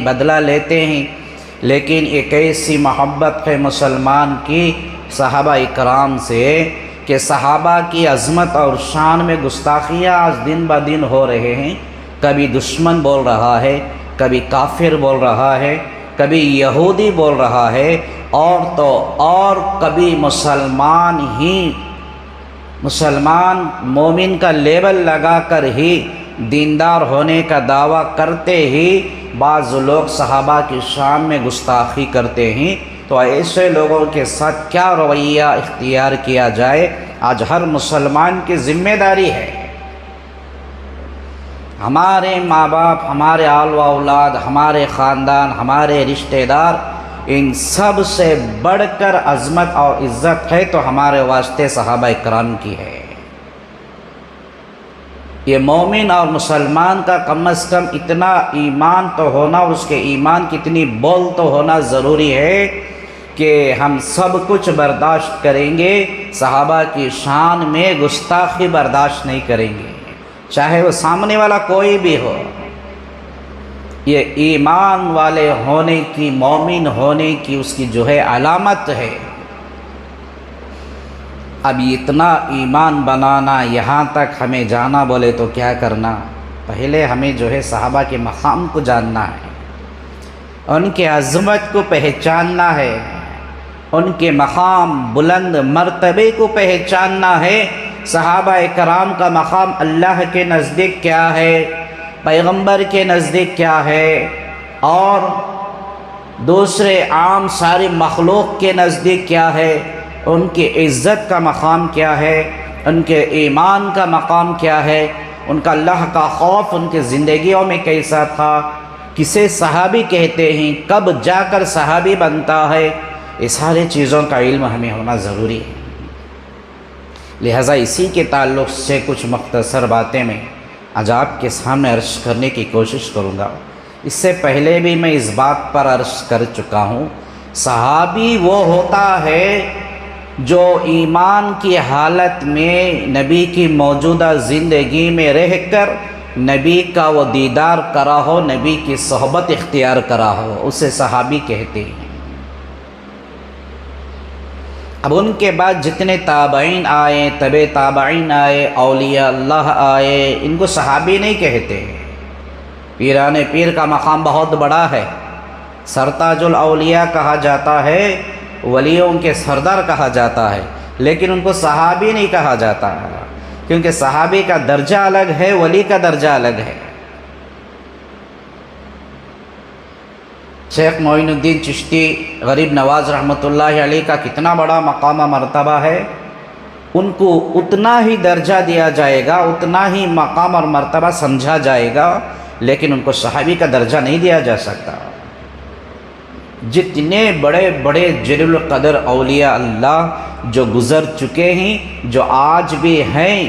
بدلہ لیتے ہیں، لیکن ایک ایسی محبت ہے مسلمان کی صحابہ اکرام سے کہ صحابہ کی عظمت اور شان میں گستاخیاں آج دن بہ دن ہو رہے ہیں۔ کبھی دشمن بول رہا ہے، کبھی کافر بول رہا ہے، کبھی یہودی بول رہا ہے، اور کبھی مسلمان مومن کا لیبل لگا کر ہی دیندار ہونے کا دعویٰ کرتے ہی بعض لوگ صحابہ کی شان میں گستاخی کرتے ہیں۔ تو ایسے لوگوں کے ساتھ کیا رویہ اختیار کیا جائے، آج ہر مسلمان کی ذمہ داری ہے۔ ہمارے ماں باپ، ہمارے آل و اولاد، ہمارے خاندان، ہمارے رشتہ دار، ان سب سے بڑھ کر عظمت اور عزت ہے تو ہمارے واسطے صحابہ اکرام کی ہے۔ یہ مومن اور مسلمان کا کم از کم اتنا ایمان تو ہونا، اس کے ایمان کی اتنی بول تو ہونا ضروری ہے کہ ہم سب کچھ برداشت کریں گے، صحابہ کی شان میں گستاخی برداشت نہیں کریں گے، چاہے وہ سامنے والا کوئی بھی ہو۔ یہ ایمان والے ہونے کی، مومن ہونے کی اس کی جو ہے علامت ہے۔ اب اتنا ایمان بنانا، یہاں تک ہمیں جانا بولے تو کیا کرنا؟ پہلے ہمیں جو ہے صحابہ کے مقام کو جاننا ہے، ان کے عظمت کو پہچاننا ہے، ان کے مقام بلند مرتبے کو پہچاننا ہے۔ صحابہ اکرام کا مقام اللہ کے نزدیک کیا ہے، پیغمبر کے نزدیک کیا ہے، اور دوسرے عام ساری مخلوق کے نزدیک کیا ہے، ان کی عزت کا مقام کیا ہے، ان کے ایمان کا مقام کیا ہے، ان کا اللہ کا خوف ان کی زندگیوں میں کیسا تھا، کسے صحابی کہتے ہیں، کب جا کر صحابی بنتا ہے، یہ سارے چیزوں کا علم ہمیں ہونا ضروری ہے۔ لہٰذا اسی کے تعلق سے کچھ مختصر باتیں میں آج آپ کے سامنے عرض کرنے کی کوشش کروں گا۔ اس سے پہلے بھی میں اس بات پر عرض کر چکا ہوں، صحابی وہ ہوتا ہے جو ایمان کی حالت میں نبی کی موجودہ زندگی میں رہ کر نبی کا وہ دیدار کرا ہو، نبی کی صحبت اختیار کرا ہو، اسے صحابی کہتے ہیں۔ اب ان کے بعد جتنے تابعین آئے، تبع تابعین آئے، اولیاء اللہ آئے، ان کو صحابی نہیں کہتے۔ پیران پیر کا مقام بہت بڑا ہے، سرتاج الاولیاء کہا جاتا ہے، ولیوں کے سردار کہا جاتا ہے، لیکن ان کو صحابی نہیں کہا جاتا ہے، کیونکہ صحابی کا درجہ الگ ہے، ولی کا درجہ الگ ہے۔ شیخ معین الدین چشتی غریب نواز رحمۃ اللہ علیہ کا کتنا بڑا مقام و مرتبہ ہے، ان کو اتنا ہی درجہ دیا جائے گا، اتنا ہی مقام اور مرتبہ سمجھا جائے گا، لیکن ان کو صحابی کا درجہ نہیں دیا جا سکتا۔ جتنے بڑے بڑے جلیل القدر اولیاء اللہ جو گزر چکے ہیں، جو آج بھی ہیں،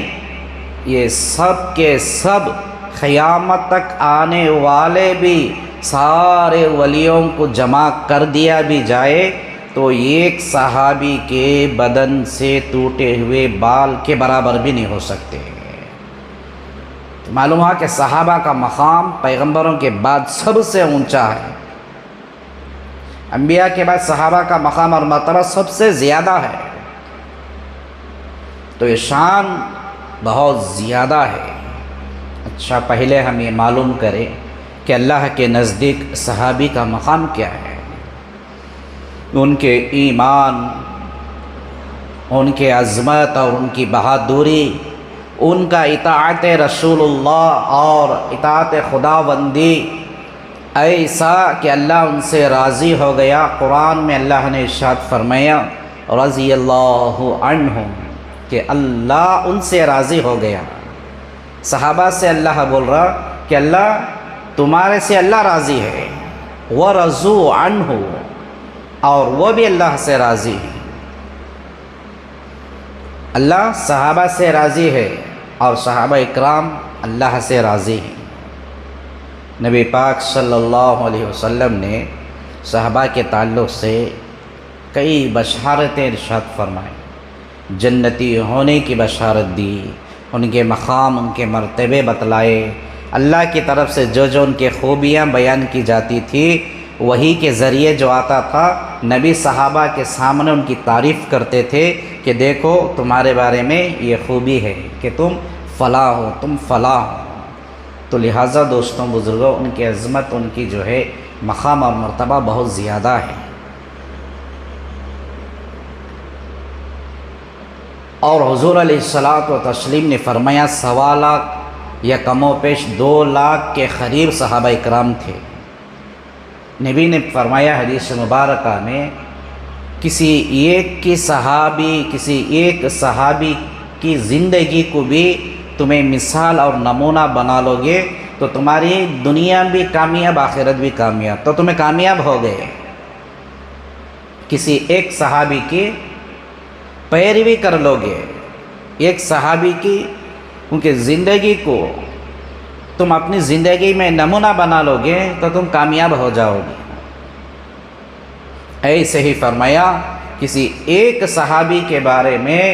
یہ سب کے سب قیامت تک آنے والے بھی سارے ولیوں کو جمع کر دیا بھی جائے تو ایک صحابی کے بدن سے ٹوٹے ہوئے بال کے برابر بھی نہیں ہو سکتے۔ معلوم ہوا کہ صحابہ کا مقام پیغمبروں کے بعد سب سے اونچا ہے، انبیاء کے بعد صحابہ کا مقام اور مرتبہ سب سے زیادہ ہے، تو یہ شان بہت زیادہ ہے۔ اچھا، پہلے ہم یہ معلوم کریں کہ اللہ کے نزدیک صحابی کا مقام کیا ہے، ان کے ایمان، ان کے عظمت اور ان کی بہادری، ان کا اطاعت رسول اللہ اور اطاعت خداوندی ایسا کہ اللہ ان سے راضی ہو گیا۔ قرآن میں اللہ نے ارشاد فرمایا رضی اللہ عنہم، کہ اللہ ان سے راضی ہو گیا۔ صحابہ سے اللہ بول رہا کہ اللہ تمہارے سے اللہ راضی ہے، وَرَضُوا عَنْهُ، اور وہ بھی اللہ سے راضی ہیں۔ اللہ صحابہ سے راضی ہے اور صحابہ اکرام اللہ سے راضی ہیں۔ نبی پاک صلی اللہ علیہ وسلم نے صحابہ کے تعلق سے کئی بشارتیں ارشاد فرمائیں، جنتی ہونے کی بشارت دی، ان کے مقام، ان کے مرتبے بتلائے، اللہ کی طرف سے جو جو ان کی خوبیاں بیان کی جاتی تھی وہی کے ذریعے جو آتا تھا نبی صحابہ کے سامنے ان کی تعریف کرتے تھے کہ دیکھو تمہارے بارے میں یہ خوبی ہے کہ تم فلاح ہو، تم فلاح ہو۔ تو لہٰذا دوستوں بزرگوں، ان کی عظمت، ان کی جو ہے مقام اور مرتبہ بہت زیادہ ہے۔ اور حضور علیہ الصلاۃ و تسلیم نے فرمایا 1.25 لاکھ یا کم و بیش 2 لاکھ کے قریب صحابہ اکرام تھے۔ نبی نے فرمایا حدیث مبارکہ میں کسی ایک صحابی کی زندگی کو بھی تمہیں مثال اور نمونہ بنا لو گے تو تمہاری دنیا بھی کامیاب، آخرت بھی کامیاب، تو تمہیں کامیاب ہو گئے۔ کسی ایک صحابی کی پیروی کر لو گے، ایک صحابی کی ان کی زندگی کو تم اپنی زندگی میں نمونہ بنا لو گے تو تم کامیاب ہو جاؤ گے۔ ایسے ہی فرمایا کسی ایک صحابی کے بارے میں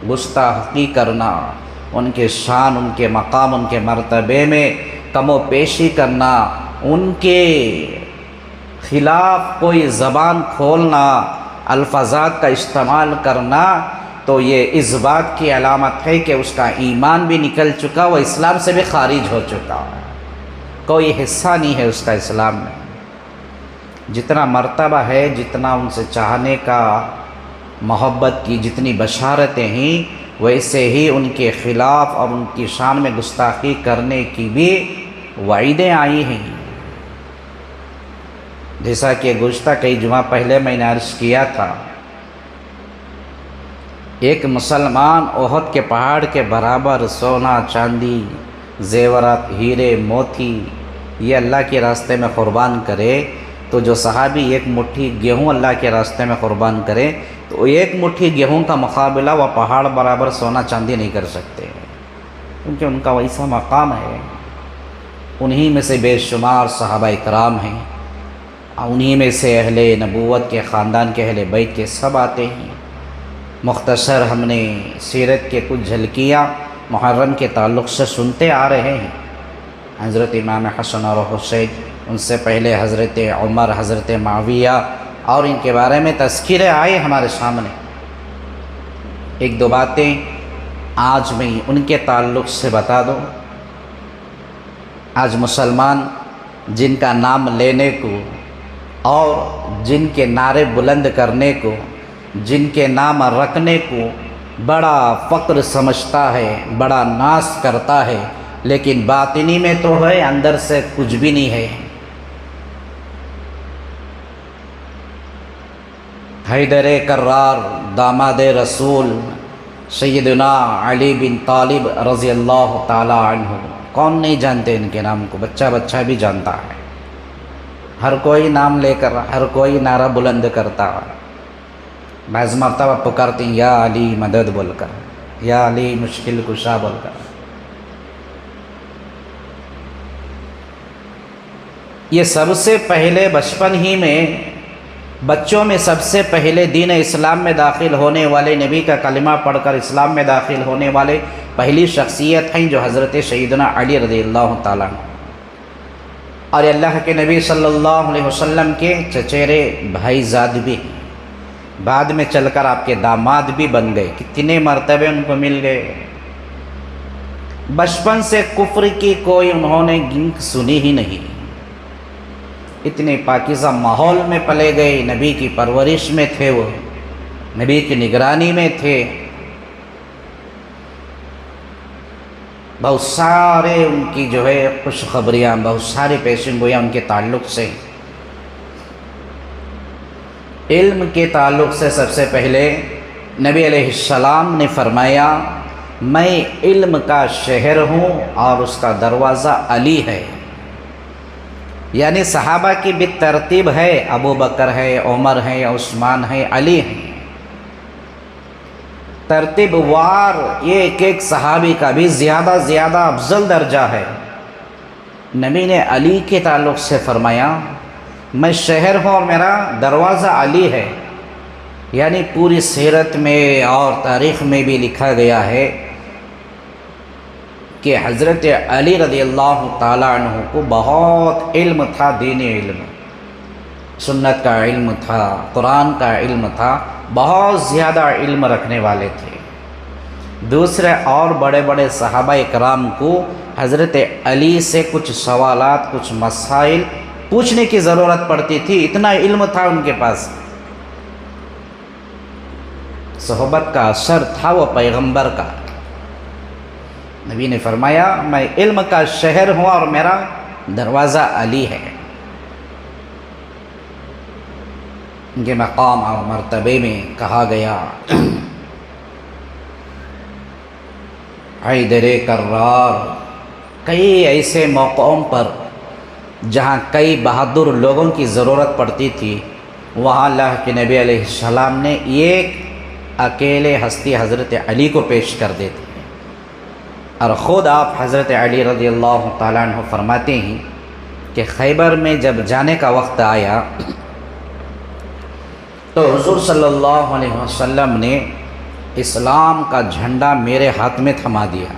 گستاخی کرنا، ان کے شان، ان کے مقام، ان کے مرتبے میں کم و بیشی کرنا، ان کے خلاف کوئی زبان کھولنا، الفاظات کا استعمال کرنا، تو یہ اس بات کی علامت ہے کہ اس کا ایمان بھی نکل چکا، وہ اسلام سے بھی خارج ہو چکا، کوئی حصہ نہیں ہے اس کا اسلام میں۔ جتنا مرتبہ ہے، جتنا ان سے چاہنے کا، محبت کی جتنی بشارتیں ہیں، ویسے ہی ان کے خلاف اور ان کی شان میں گستاخی کرنے کی بھی وعیدیں آئی ہیں۔ جیسا کہ گزشتہ کئی جمعہ پہلے میں نے عرض کیا تھا، ایک مسلمان احد کے پہاڑ کے برابر سونا، چاندی، زیورات، ہیرے، موتی یہ اللہ کے راستے میں قربان کرے تو جو صحابی ایک مٹھی گیہوں اللہ کے راستے میں قربان کرے تو ایک مٹھی گیہوں کا مقابلہ وہ پہاڑ برابر سونا چاندی نہیں کر سکتے، کیونکہ ان کا ویسا مقام ہے۔ انہی میں سے بے شمار صحابہ اکرام ہیں، انہی میں سے اہل نبوت کے خاندان کے اہل بیت کے سب آتے ہیں۔ مختصر ہم نے سیرت کے کچھ جھلکیاں محرم کے تعلق سے سنتے آ رہے ہیں۔ حضرت امام حسن اور حسین، ان سے پہلے حضرت عمر، حضرت معاویہ، اور ان کے بارے میں تذکرے آئے ہمارے سامنے۔ ایک دو باتیں آج میں ان کے تعلق سے بتا دوں۔ آج مسلمان جن کا نام لینے کو اور جن کے نعرے بلند کرنے کو، جن کے نام رکھنے کو بڑا فخر سمجھتا ہے، بڑا ناز کرتا ہے، لیکن باطنی میں تو ہے، اندر سے کچھ بھی نہیں ہے۔ حیدر کرار، داماد رسول سیدنا علی بن طالب رضی اللہ تعالی عنہ، کون نہیں جانتے ان کے نام کو؟ بچہ بچہ بھی جانتا ہے، ہر کوئی نام لے کر ہر کوئی نعرہ بلند کرتا ہے۔ بعض مرتبہ پکارتے ہیں یا علی مدد بول کر، یا علی مشکل کشا بول کر۔ یہ سب سے پہلے بچپن ہی میں بچوں میں سب سے پہلے دین اسلام میں داخل ہونے والے، نبی کا کلمہ پڑھ کر اسلام میں داخل ہونے والے پہلی شخصیت ہیں جو حضرت سیدنا علی رضی اللہ تعالیٰ عنہ، اور اللہ کے نبی صلی اللہ علیہ وسلم کے چچیرے بھائی زاد بھی ہیں، بعد میں چل کر آپ کے داماد بھی بن گئے۔ کتنے مرتبے ان کو مل گئے۔ بچپن سے کفر کی کوئی انہوں نے گنگ سنی ہی نہیں، اتنے پاکیزہ ماحول میں پلے گئے، نبی کی پرورش میں تھے، وہ نبی کی نگرانی میں تھے۔ بہت سارے ان کی جو ہے خوشخبریاں، بہت ساری پیشن گویاں ان کے تعلق سے۔ علم کے تعلق سے سب سے پہلے نبی علیہ السلام نے فرمایا میں علم کا شہر ہوں اور اس کا دروازہ علی ہے، یعنی صحابہ کی بھی ترتیب ہے، ابو بکر ہے، عمر ہے، عثمان ہے، علی ہے، ترتیب وار ایک ایک صحابی کا بھی زیادہ زیادہ افضل درجہ ہے۔ نبی نے علی کے تعلق سے فرمایا میں شہر ہوں اور میرا دروازہ علی ہے، یعنی پوری سیرت میں اور تاریخ میں بھی لکھا گیا ہے کہ حضرت علی رضی اللہ تعالیٰ عنہ کو بہت علم تھا، دینی علم، سنت کا علم تھا، قرآن کا علم تھا، بہت زیادہ علم رکھنے والے تھے۔ دوسرے اور بڑے بڑے صحابہ اکرام کو حضرت علی سے کچھ سوالات، کچھ مسائل پوچھنے کی ضرورت پڑتی تھی، اتنا علم تھا ان کے پاس۔ صحبت کا اثر تھا وہ پیغمبر کا۔ نبی نے فرمایا میں علم کا شہر ہوں اور میرا دروازہ علی ہے۔ ان کے مقام اور مرتبے میں کہا گیا حیدر کرار، کئی ایسے موقعوں پر جہاں کئی بہادر لوگوں کی ضرورت پڑتی تھی، وہاں اللہ کے نبی علیہ السلام نے ایک اکیلے ہستی حضرت علی کو پیش کر دیتے ہیں، اور خود آپ حضرت علی رضی اللہ تعالیٰ عنہ فرماتے ہیں کہ خیبر میں جب جانے کا وقت آیا تو حضور صلی اللہ علیہ وسلم نے اسلام کا جھنڈا میرے ہاتھ میں تھما دیا۔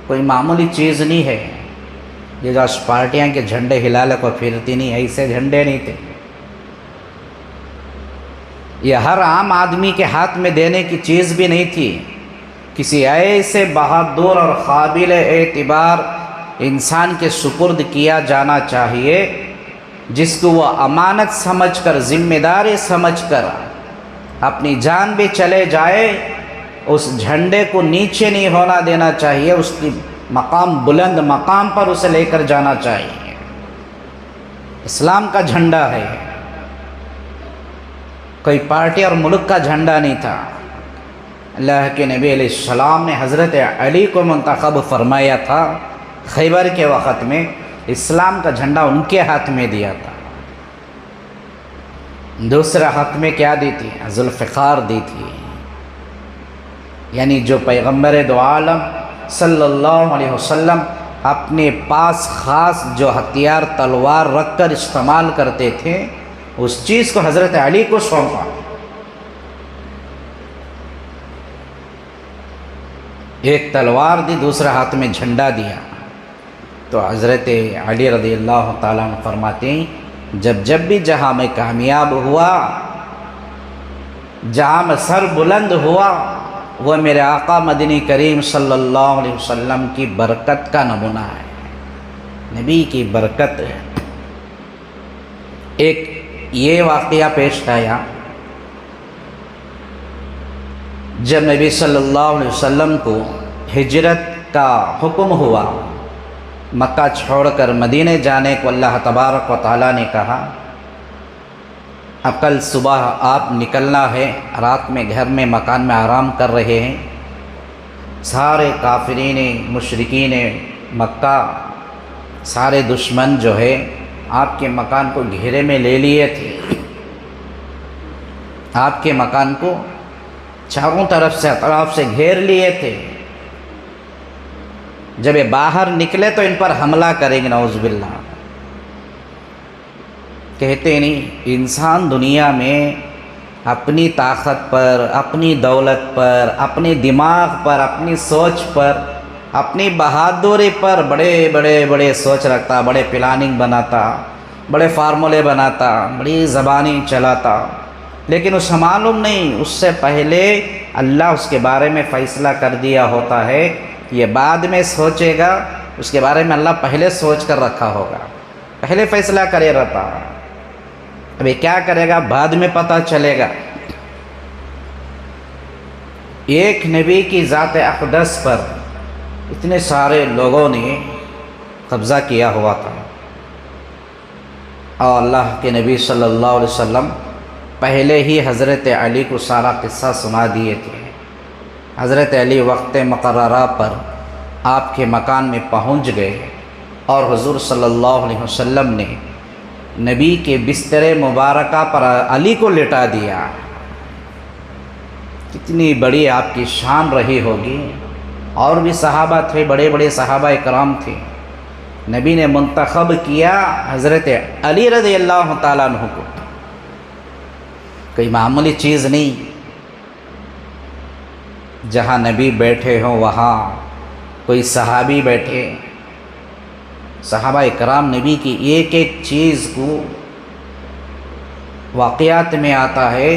کوئی معمولی چیز نہیں ہے، یہ جو پارٹیاں کے جھنڈے ہلا لے کو پھرتی نہیں، ایسے جھنڈے نہیں تھے۔ یہ ہر عام آدمی کے ہاتھ میں دینے کی چیز بھی نہیں تھی، کسی ایسے بہادر اور قابل اعتبار انسان کے سپرد کیا جانا چاہیے جس کو وہ امانت سمجھ کر، ذمہ داری سمجھ کر اپنی جان بھی چلے جائے، اس جھنڈے کو نیچے نہیں ہونا دینا چاہیے، اس کی مقام، بلند مقام پر اسے لے کر جانا چاہیے۔ اسلام کا جھنڈا ہے، کوئی پارٹی اور ملک کا جھنڈا نہیں تھا۔ اللہ کے نبی علیہ السلام نے حضرت علی کو منتخب فرمایا تھا، خیبر کے وقت میں اسلام کا جھنڈا ان کے ہاتھ میں دیا تھا۔ دوسرا ہاتھ میں کیا دی تھی؟ ذوالفقار دی تھی، یعنی جو پیغمبر دو عالم صلی اللہ علیہ وسلم اپنے پاس خاص جو ہتھیار تلوار رکھ کر استعمال کرتے تھے، اس چیز کو حضرت علی کو سونپا۔ ایک تلوار دی، دوسرا ہاتھ میں جھنڈا دیا۔ تو حضرت علی رضی اللہ تعالیٰ عنہ فرماتے ہیں جب بھی جہاں میں کامیاب ہوا، جہاں میں سر بلند ہوا، وہ میرے آقا مدنی کریم صلی اللہ علیہ وسلم کی برکت کا نمونہ ہے، نبی کی برکت ہے۔ ایک یہ واقعہ پیش آیا جب نبی صلی اللہ علیہ وسلم کو ہجرت کا حکم ہوا، مکہ چھوڑ کر مدینے جانے کو اللہ تبارک و تعالیٰ نے کہا اب کل صبح آپ نکلنا ہے، رات میں گھر میں مکان میں آرام کر رہے ہیں۔ سارے کافرین مشرکین مکہ، سارے دشمن جو ہے آپ کے مکان کو گھیرے میں لے لیے تھے، آپ کے مکان کو چاروں طرف سے، اطراف سے گھیر لیے تھے۔ جب یہ باہر نکلے تو ان پر حملہ کریں گے، نعوذ باللہ۔ کہتے نہیں انسان دنیا میں اپنی طاقت پر، اپنی دولت پر، اپنے دماغ پر، اپنی سوچ پر، اپنی بہادری پر بڑے سوچ رکھتا، بڑے پلاننگ بناتا، بڑے فارمولے بناتا، بڑی زبانی چلاتا، لیکن اسے معلوم نہیں اس سے پہلے اللہ اس کے بارے میں فیصلہ کر دیا ہوتا ہے، یہ بعد میں سوچے گا، اس کے بارے میں اللہ پہلے سوچ کر رکھا ہوگا، پہلے فیصلہ کرے رہتا۔ ابھی کیا کرے گا بعد میں پتہ چلے گا۔ ایک نبی کی ذات اقدس پر اتنے سارے لوگوں نے قبضہ کیا ہوا تھا، اور اللہ کے نبی صلی اللہ علیہ وسلم پہلے ہی حضرت علی کو سارا قصہ سنا دیے تھے۔ حضرت علی وقت مقررہ پر آپ کے مکان میں پہنچ گئے، اور حضور صلی اللہ علیہ وسلم نے نبی کے بستر مبارکہ پر علی کو لٹا دیا۔ کتنی بڑی آپ کی شان رہی ہوگی۔ اور بھی صحابہ تھے، بڑے صحابہ اکرام تھے، نبی نے منتخب کیا حضرت علی رضی اللہ تعالیٰ عنہ کو، کوئی معمولی چیز نہیں۔ جہاں نبی بیٹھے ہوں وہاں کوئی صحابی بیٹھے، صحابہ اکرام نبی کی ایک ایک چیز کو واقعات میں آتا ہے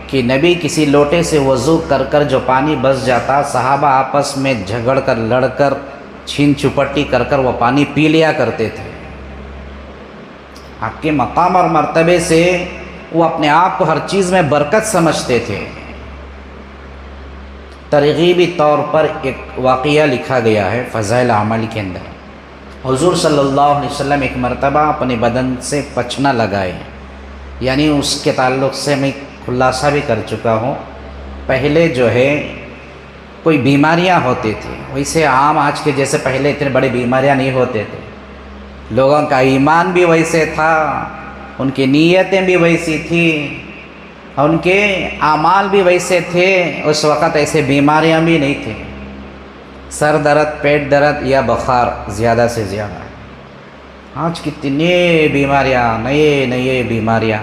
کہ نبی کسی لوٹے سے وضو کر کر جو پانی بس جاتا، صحابہ آپس میں جھگڑ کر لڑ کر چھین چھپٹی کر کر وہ پانی پی لیا کرتے تھے۔ آپ کے مقام اور مرتبے سے وہ اپنے آپ کو ہر چیز میں برکت سمجھتے تھے۔ ترغیبی طور پر ایک واقعہ لکھا گیا ہے فضائل عمل کے اندر۔ حضور صلی اللہ علیہ وسلم ایک مرتبہ اپنے بدن سے پچنا لگائے، یعنی اس کے تعلق سے میں خلاصہ بھی کر چکا ہوں۔ پہلے جو ہے کوئی بیماریاں ہوتی تھیں، ویسے عام آج کے جیسے پہلے اتنے بڑے بیماریاں نہیں ہوتے تھے، لوگوں کا ایمان بھی ویسے تھا، ان کی نیتیں بھی ویسی تھیں، ان کے اعمال بھی ویسے تھے۔ اس وقت ایسے بیماریاں بھی نہیں تھیں، سر درد، پیٹ درد یا بخار زیادہ سے زیادہ۔ آج کتنی بیماریاں، نئے بیماریاں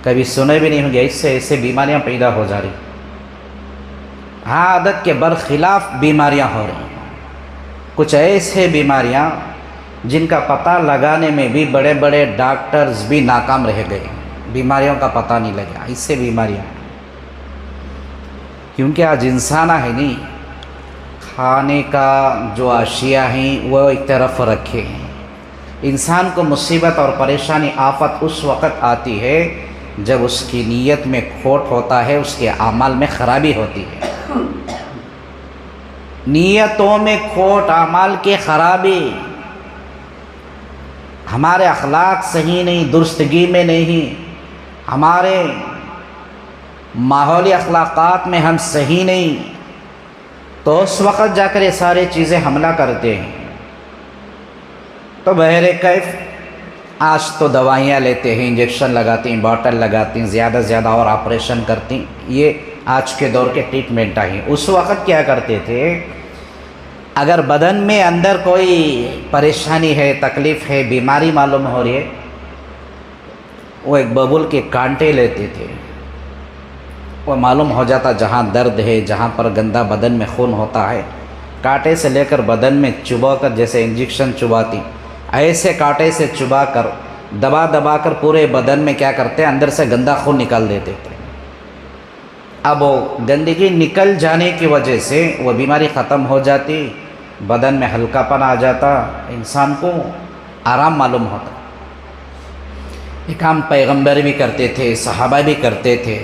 کبھی سنے بھی نہیں ہوں گے، ایسے بیماریاں پیدا ہو جا رہی، عادت کے برخلاف بیماریاں ہو رہی ہیں۔ کچھ ایسے بیماریاں جن کا پتہ لگانے میں بھی بڑے بڑے ڈاکٹرز بھی ناکام رہ گئے، بیماریوں کا پتہ نہیں لگا، ایسے بیماریاں۔ کیونکہ آج انسان ہے نہیں، کھانے کا جو اشیاء ہیں وہ ایک طرف رکھے ہیں۔ انسان کو مصیبت اور پریشانی، آفت اس وقت آتی ہے جب اس کی نیت میں کھوٹ ہوتا ہے، اس کے اعمال میں خرابی ہوتی ہے۔ نیتوں میں کھوٹ، اعمال کی خرابی، ہمارے اخلاق صحیح نہیں، درستگی میں نہیں، ہمارے ماحولی اخلاقات میں ہم صحیح نہیں، تو اس وقت جا کر یہ ساری چیزیں حملہ کرتے ہیں۔ تو بہر کیف آج تو دوائیاں لیتے ہیں، انجیکشن لگاتے ہیں، باٹل لگاتے ہیں، زیادہ سے زیادہ اور آپریشن کرتے ہیں، یہ آج کے دور کے ٹریٹمنٹ ہیں۔ اس وقت کیا کرتے تھے، اگر بدن میں اندر کوئی پریشانی ہے، تکلیف ہے، بیماری معلوم ہو رہی ہے، وہ ایک ببول کے کانٹے لیتے تھے، وہ معلوم ہو جاتا جہاں درد ہے، جہاں پر گندا بدن میں خون ہوتا ہے، کانٹے سے لے کر بدن میں چبا کر، جیسے انجیکشن چباتی، ایسے کانٹے سے چبا کر دبا کر پورے بدن میں کیا کرتے ہیں، اندر سے گندا خون نکال دیتے تھے۔ اب وہ گندگی نکل جانے کی وجہ سے وہ بیماری ختم ہو جاتی، بدن میں ہلکا پن آ جاتا، انسان کو آرام معلوم ہوتا۔ یہ کام پیغمبر بھی کرتے تھے، صحابہ بھی کرتے تھے،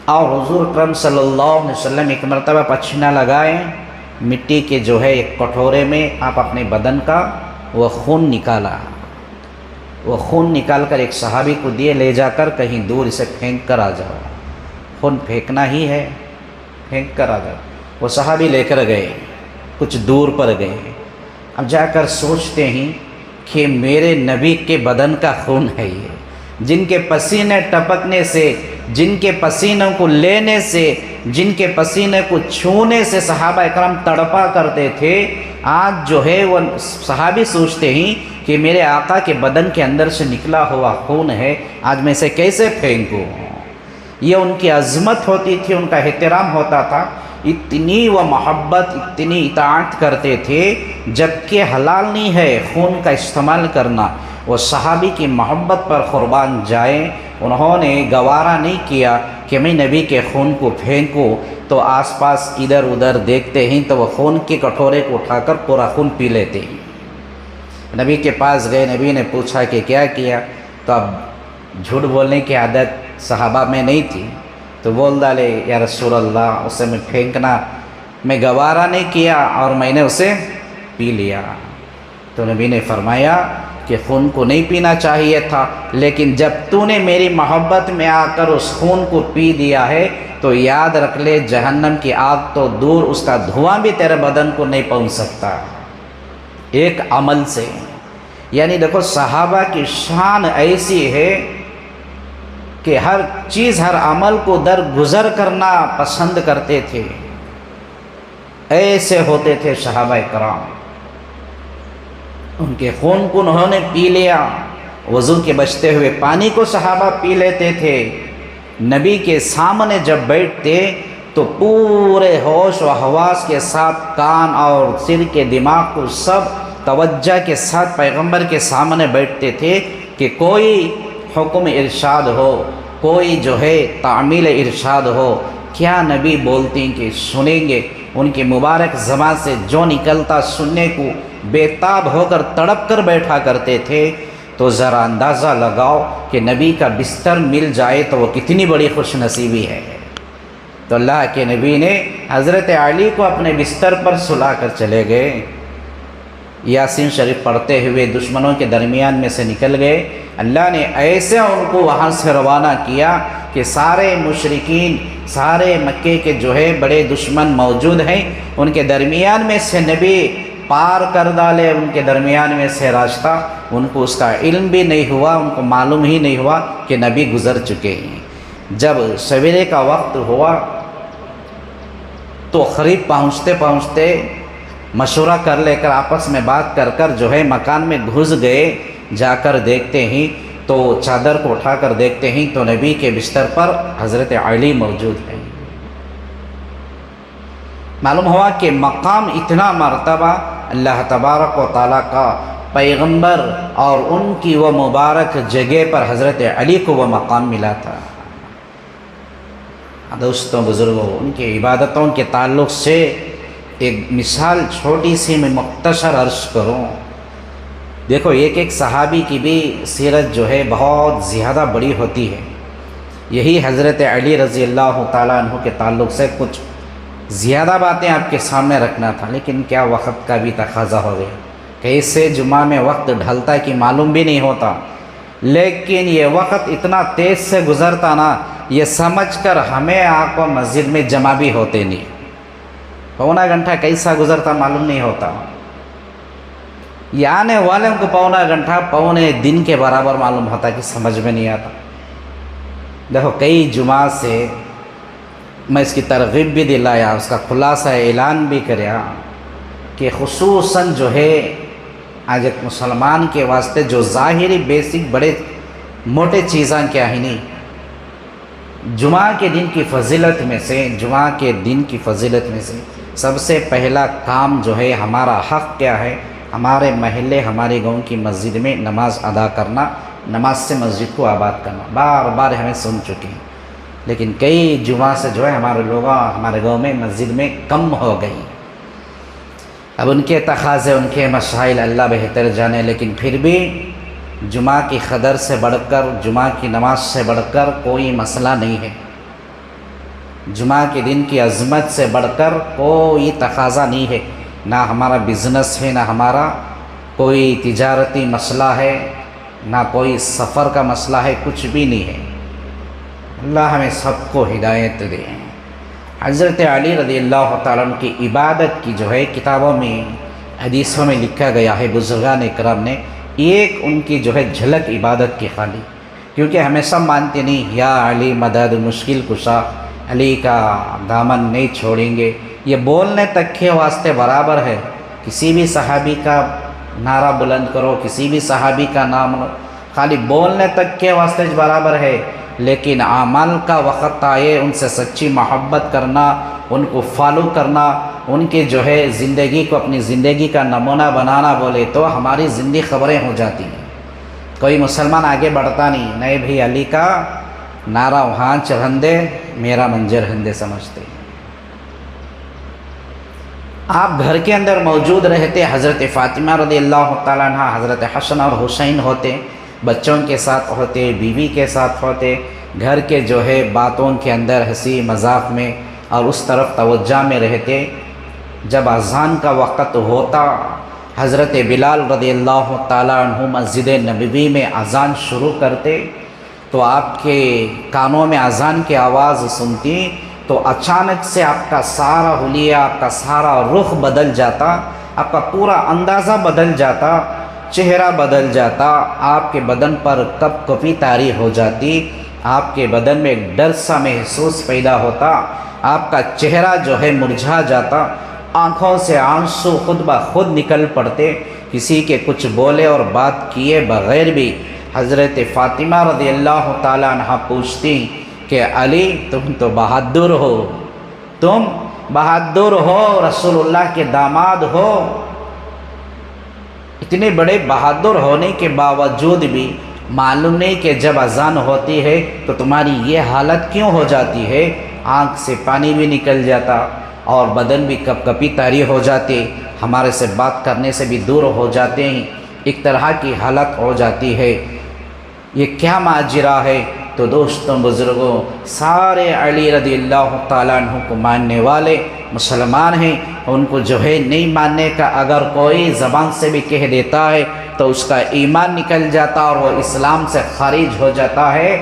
اور حضور اکرم صلی اللہ علیہ وسلم ایک مرتبہ پچھنا لگائے، مٹی کے جو ہے ایک کٹورے میں آپ اپنے بدن کا وہ خون نکالا، وہ خون نکال کر ایک صحابی کو دیے، لے جا کر کہیں دور اسے پھینک کر آ جاؤ، خون پھینکنا ہی ہے، پھینک کر آ جاؤ۔ وہ صحابی لے کر گئے، کچھ دور پر گئے، اب جا کر سوچتے ہیں کہ میرے نبی کے بدن کا خون ہے یہ، جن کے پسینے ٹپکنے سے، جن کے پسینوں کو لینے سے، جن کے پسینے کو چھونے سے صحابہ اکرام تڑپا کرتے تھے، آج جو ہے وہ صحابی سوچتے ہیں کہ میرے آقا کے بدن کے اندر سے نکلا ہوا خون ہے، آج میں اسے کیسے پھینکوں۔ یہ ان کی عظمت ہوتی تھی، ان کا احترام ہوتا تھا، اتنی وہ محبت، اتنی اطاعت کرتے تھے، جبکہ حلال نہیں ہے خون کا استعمال کرنا۔ وہ صحابی کی محبت پر قربان جائیں، انہوں نے گوارا نہیں کیا کہ میں نبی کے خون کو پھینکوں، تو آس پاس ادھر ادھر دیکھتے ہیں تو وہ خون کے کٹورے کو اٹھا کر پورا خون پی لیتے ہیں۔ نبی کے پاس گئے، نبی نے پوچھا کہ کیا کیا، تو اب جھوٹ بولنے کی عادت صحابہ میں نہیں تھی، تو بول ڈالے یا رسول اللہ، اسے میں پھینکنا میں گوارا نہیں کیا اور میں نے اسے پی لیا۔ تو نبی نے فرمایا کہ خون کو نہیں پینا چاہیے تھا، لیکن جب تو نے میری محبت میں آ کر اس خون کو پی دیا ہے تو یاد رکھ لے، جہنم کی آگ تو دور، اس کا دھواں بھی تیرے بدن کو نہیں پہنچ سکتا ایک عمل سے۔ یعنی دیکھو صحابہ کی شان ایسی ہے کہ ہر چیز، ہر عمل کو درگزر کرنا پسند کرتے تھے، ایسے ہوتے تھے صحابہ کرام۔ ان کے خون کو انہوں نے پی لیا، وضو کے بچتے ہوئے پانی کو صحابہ پی لیتے تھے، نبی کے سامنے جب بیٹھتے تو تو پورے ہوش و حواس کے ساتھ کان اور سر کے دماغ کو سب توجہ کے ساتھ پیغمبر کے سامنے بیٹھتے تھے کہ کوئی حکم ارشاد ہو، کوئی جو ہے تعمیل ارشاد ہو، کیا نبی بولتے ہیں کہ سنیں گے۔ ان کی مبارک زبان سے جو نکلتا سننے کو بےتاب ہو کر تڑپ کر بیٹھا کرتے تھے۔ تو ذرا اندازہ لگاؤ کہ نبی کا بستر مل جائے تو وہ کتنی بڑی خوش نصیبی ہے۔ تو اللہ کے نبی نے حضرت علی کو اپنے بستر پر سلا کر چلے گئے، یاسین شریف پڑھتے ہوئے دشمنوں کے درمیان میں سے نکل گئے۔ اللہ نے ایسے ان کو وہاں سے روانہ کیا کہ سارے مشرکین، سارے مکے کے جو ہے بڑے دشمن موجود ہیں، ان کے درمیان میں سے نبی پار کر ڈالے، ان کے درمیان میں سے راستہ، ان کو اس کا علم بھی نہیں ہوا، ان کو معلوم ہی نہیں ہوا کہ نبی گزر چکے ہیں۔ جب سویرے کا وقت ہوا تو قریب پہنچتے پہنچتے مشورہ کر لے کر آپس میں بات کر کر جو ہے مکان میں گھس گئے۔ جا کر دیکھتے ہیں تو چادر کو اٹھا کر دیکھتے ہیں تو نبی کے بستر پر حضرت علی موجود ہیں۔ معلوم ہوا کہ مقام اتنا مرتبہ اللہ تبارک و تعالیٰ کا پیغمبر اور ان کی وہ مبارک جگہ پر حضرت علی کو وہ مقام ملا تھا۔ دوستوں بزرگوں، ان کی عبادتوں کے تعلق سے ایک مثال چھوٹی سی میں مختصر عرض کروں۔ دیکھو، ایک ایک صحابی کی بھی سیرت جو ہے بہت زیادہ بڑی ہوتی ہے۔ یہی حضرت علی رضی اللہ تعالیٰ عنہ کے تعلق سے کچھ زیادہ باتیں آپ کے سامنے رکھنا تھا، لیکن کیا وقت کا بھی تقاضا ہو گیا۔ کیسے جمعہ میں وقت ڈھلتا کہ معلوم بھی نہیں ہوتا، لیکن یہ وقت اتنا تیز سے گزرتا نا، یہ سمجھ کر ہمیں آپ کو مسجد میں جمع بھی ہوتے نہیں۔ پونا گھنٹہ کیسا گزرتا معلوم نہیں ہوتا، یہ آنے والوں کو پونا گھنٹہ پونے دن کے برابر معلوم ہوتا کہ سمجھ میں نہیں آتا۔ دیکھو، کئی جمعہ سے میں اس کی ترغیب بھی دلایا، اس کا خلاصہ اعلان بھی کریا کہ خصوصاً جو ہے آج ایک مسلمان کے واسطے جو ظاہری بیسک بڑے موٹے چیزاں کیا ہی نہیں، جمعہ کے دن کی فضیلت میں سے، جمعہ کے دن کی فضیلت میں سے سب سے پہلا کام جو ہے، ہمارا حق کیا ہے، ہمارے محلے، ہمارے گاؤں کی مسجد میں نماز ادا کرنا، نماز سے مسجد کو آباد کرنا۔ بار بار ہمیں سن چکے ہیں، لیکن کئی جمعہ سے جو ہے ہمارے لوگ ہمارے گاؤں میں مسجد میں کم ہو گئی۔ اب ان کے تقاضے، ان کے مسائل اللہ بہتر جانے، لیکن پھر بھی جمعہ کی قدر سے بڑھ کر، جمعہ کی نماز سے بڑھ کر کوئی مسئلہ نہیں ہے۔ جمعہ کے دن کی عظمت سے بڑھ کر کوئی تقاضا نہیں ہے، نہ ہمارا بزنس ہے، نہ ہمارا کوئی تجارتی مسئلہ ہے، نہ کوئی سفر کا مسئلہ ہے، کچھ بھی نہیں ہے۔ اللہ ہمیں سب کو ہدایت دے۔ حضرت علی رضی اللہ تعالیٰ عنہ کی عبادت کی جو ہے کتابوں میں، حدیثوں میں لکھا گیا ہے، بزرگان اکرام نے ایک ان کی جو ہے جھلک عبادت کی خالی، کیونکہ ہمیں سب مانتے نہیں، یا علی مدد مشکل کشا، علی کا دامن نہیں چھوڑیں گے، یہ بولنے تک کے واسطے برابر ہے۔ کسی بھی صحابی کا نعرہ بلند کرو، کسی بھی صحابی کا نام لو، خالی بولنے تک کے واسطے برابر ہے، لیکن عمل کا وقت آئے، ان سے سچی محبت کرنا، ان کو فالو کرنا، ان کے جو ہے زندگی کو اپنی زندگی کا نمونہ بنانا بولے تو ہماری زندگی خبریں ہو جاتی ہیں۔ کوئی مسلمان آگے بڑھتا نہیں، نہیں بھی علی کا نعرہ وہاں چرہندے، میرا منجر ہندے سمجھتے۔ آپ گھر کے اندر موجود رہتے، حضرت فاطمہ رضی اللہ تعالیٰ عنہ، حضرت حسن اور حسین ہوتے، بچوں کے ساتھ ہوتے، بیوی کے ساتھ ہوتے، گھر کے جو ہے باتوں کے اندر ہنسی مذاق میں اور اس طرف توجہ میں رہتے۔ جب اذان کا وقت ہوتا، حضرت بلال رضی اللہ تعالیٰ عنہ مسجد نبوی میں اذان شروع کرتے، تو آپ کے کانوں میں اذان کی آواز سنتی تو اچانک سے آپ کا سارا حلیہ، آپ کا سارا رخ بدل جاتا، آپ کا پورا اندازہ بدل جاتا، چہرہ بدل جاتا، آپ کے بدن پر کپ کپی طاری ہو جاتی، آپ کے بدن میں ایک ڈر سا محسوس پیدا ہوتا، آپ کا چہرہ جو ہے مرجھا جاتا، آنکھوں سے آنسو خود بخود نکل پڑتے۔ کسی کے کچھ بولے اور بات کیے بغیر بھی حضرت فاطمہ رضی اللہ تعالیٰ عنہ پوچھتی کہ علی تم تو بہادر ہو، تم بہادر ہو، رسول اللہ کے داماد ہو، اتنے بڑے بہادر ہونے کے باوجود بھی معلوم نہیں کہ جب اذان ہوتی ہے تو تمہاری یہ حالت کیوں ہو جاتی ہے؟ آنکھ سے پانی بھی نکل جاتا اور بدن بھی کپ کپی طاری ہو جاتے، ہمارے سے بات کرنے سے بھی دور ہو جاتے ہیں، ایک طرح کی حالت ہو جاتی ہے۔ یہ کیا ماجرا ہے؟ تو دوستوں، بزرگوں، سارے علی رضی اللہ تعالیٰ عنہ کو ماننے والے مسلمان ہیں، ان کو جو ہے نہیں ماننے کا اگر کوئی زبان سے بھی کہہ دیتا ہے تو اس کا ایمان نکل جاتا اور وہ اسلام سے خارج ہو جاتا ہے،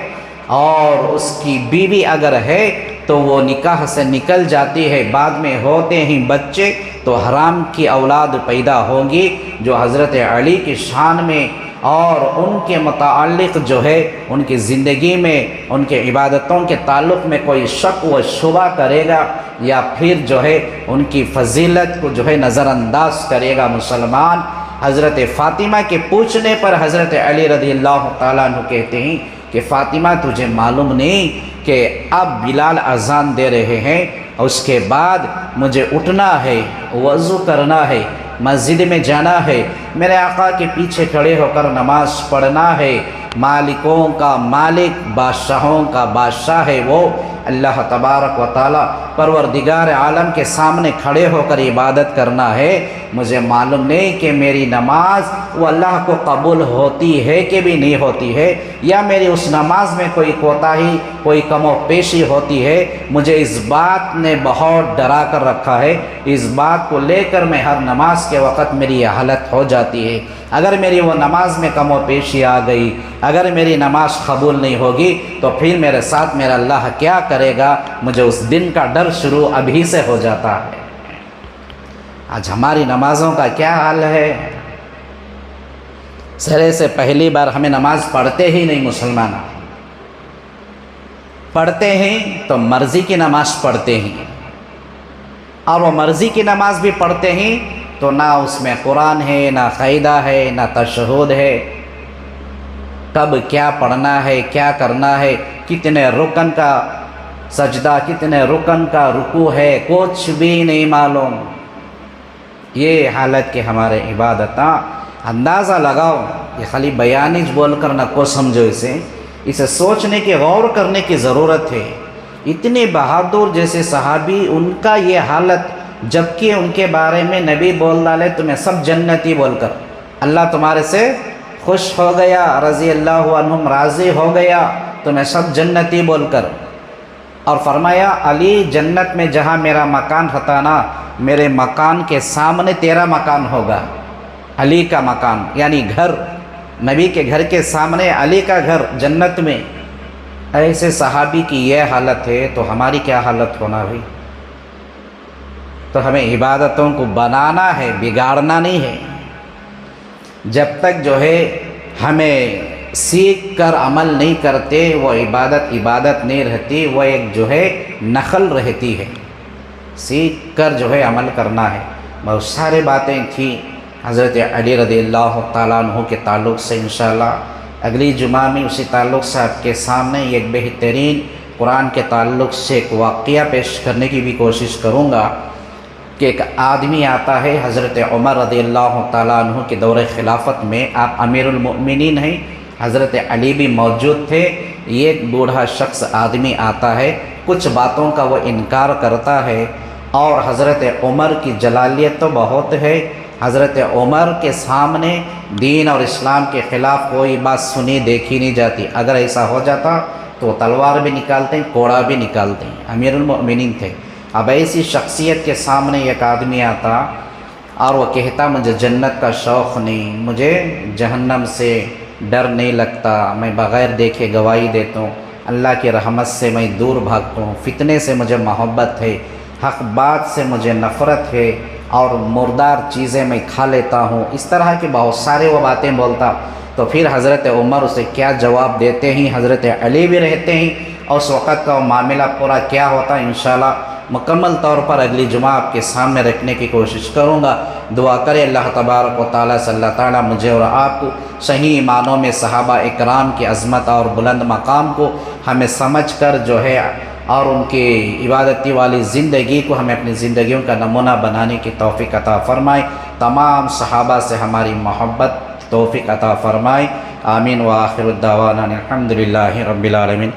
اور اس کی بیوی اگر ہے تو وہ نکاح سے نکل جاتی ہے، بعد میں ہوتے ہیں بچے تو حرام کی اولاد پیدا ہوگی، جو حضرت علی کی شان میں اور ان کے متعلق جو ہے ان کی زندگی میں ان کے عبادتوں کے تعلق میں کوئی شک و شبہ کرے گا یا پھر جو ہے ان کی فضیلت کو جو ہے نظر انداز کرے گا مسلمان۔ حضرت فاطمہ کے پوچھنے پر حضرت علی رضی اللہ تعالیٰ عنہ کہتے ہیں کہ فاطمہ تجھے معلوم نہیں کہ اب بلال اذان دے رہے ہیں، اس کے بعد مجھے اٹھنا ہے، وضو کرنا ہے، مسجد میں جانا ہے، میرے آقا کے پیچھے کھڑے ہو کر نماز پڑھنا ہے، مالکوں کا مالک، بادشاہوں کا بادشاہ ہے وہ اللہ تبارک و تعالی، پروردگار عالم کے سامنے کھڑے ہو کر عبادت کرنا ہے، مجھے معلوم نہیں کہ میری نماز وہ اللہ کو قبول ہوتی ہے کہ بھی نہیں ہوتی ہے، یا میری اس نماز میں کوئی کوتاہی، کوئی کم و بیشی ہوتی ہے۔ مجھے اس بات نے بہت ڈرا کر رکھا ہے، اس بات کو لے کر میں ہر نماز کے وقت میری یہ حالت ہو جاتی ہے، اگر میری وہ نماز میں کم و بیشی آ گئی، اگر میری نماز قبول نہیں ہوگی تو پھر میرے ساتھ میرا اللہ کیا کرے گا؟ مجھے اس دن کا ڈر شروع ابھی سے ہو جاتا ہے۔ آج ہماری نمازوں کا کیا حال ہے؟ سرے سے پہلی بار ہمیں نماز پڑھتے ہی نہیں، مسلمان پڑھتے ہیں تو مرضی کی نماز پڑھتے ہیں، اور وہ مرضی کی نماز بھی پڑھتے ہیں تو نہ اس میں قرآن ہے، نہ قاعدہ ہے، نہ تشہد ہے، کب کیا پڑھنا ہے، کیا کرنا ہے، کتنے رکن کا سجدہ، کتنے رکن کا رکوع ہے، کچھ بھی نہیں معلوم۔ یہ حالت کے ہمارے عبادتاں اندازہ لگاؤ، یہ خالی بیانیج بول کر نہ کو سمجھو، اسے سوچنے کی، غور کرنے کی ضرورت ہے۔ اتنے بہادر جیسے صحابی، ان کا یہ حالت، جبکہ ان کے بارے میں نبی بول ڈالے تمہیں سب جنتی بول کر، اللہ تمہارے سے خوش ہو گیا، رضی اللہ عنہم راضی ہو گیا تمہیں سب جنتی بول کر، اور فرمایا علی جنت میں جہاں میرا مکان رہتا نا، میرے مکان کے سامنے تیرا مکان ہوگا، علی کا مکان یعنی گھر، نبی کے گھر کے سامنے علی کا گھر جنت میں۔ ایسے صحابی کی یہ حالت ہے تو ہماری کیا حالت ہونا بھائی؟ تو ہمیں عبادتوں کو بنانا ہے، بگاڑنا نہیں ہے۔ جب تک جو ہے ہمیں سیکھ کر عمل نہیں کرتے، وہ عبادت نہیں رہتی، وہ ایک جو ہے نقل رہتی ہے۔ سیکھ کر جو ہے عمل کرنا ہے۔ بہت سارے باتیں تھیں حضرت علی رضی اللہ تعالیٰ عنہ کے تعلق سے، انشاءاللہ اگلی جمعہ میں اسی تعلق سے آپ کے سامنے ایک بہترین قرآن کے تعلق سے ایک واقعہ پیش کرنے کی بھی کوشش کروں گا کہ ایک آدمی آتا ہے، حضرت عمر رضی اللہ تعالیٰ عنہ کے دور خلافت میں، آپ امیر المؤمنین ہیں، حضرت علی بھی موجود تھے، یہ ایک بوڑھا شخص آدمی آتا ہے، کچھ باتوں کا وہ انکار کرتا ہے، اور حضرت عمر کی جلالیت تو بہت ہے، حضرت عمر کے سامنے دین اور اسلام کے خلاف کوئی بات سنی دیکھی نہیں جاتی، اگر ایسا ہو جاتا تو تلوار بھی نکالتے ہیں، کوڑا بھی نکالتے ہیں، امیر المؤمنین تھے۔ اب ایسی شخصیت کے سامنے ایک آدمی آتا اور وہ کہتا مجھے جنت کا شوق نہیں، مجھے جہنم سے ڈر نہیں لگتا، میں بغیر دیکھے گواہی دیتا ہوں، اللہ کی رحمت سے میں دور بھاگتا ہوں، فتنے سے مجھے محبت ہے، حق بات سے مجھے نفرت ہے، اور مردار چیزیں میں کھا لیتا ہوں، اس طرح کی بہت سارے وہ باتیں بولتا۔ تو پھر حضرت عمر اسے کیا جواب دیتے ہیں، حضرت علی بھی رہتے ہیں، اور اس وقت کا وہ معاملہ پورا کیا ہوتا ہے انشاءاللہ مکمل طور پر اگلی جمعہ آپ کے سامنے رکھنے کی کوشش کروں گا۔ دعا کرے اللہ تبارک و تعالیٰ صلی اللہ تعالیٰ مجھے اور آپ کو صحیح معنوں میں صحابہ اکرام کی عظمت اور بلند مقام کو ہمیں سمجھ کر جو ہے اور ان کی عبادتی والی زندگی کو ہمیں اپنی زندگیوں کا نمونہ بنانے کی توفیق عطا فرمائے، تمام صحابہ سے ہماری محبت توفیق عطا فرمائے، آمین۔ وآخر الدعوانا الحمدللہ رب العالمین۔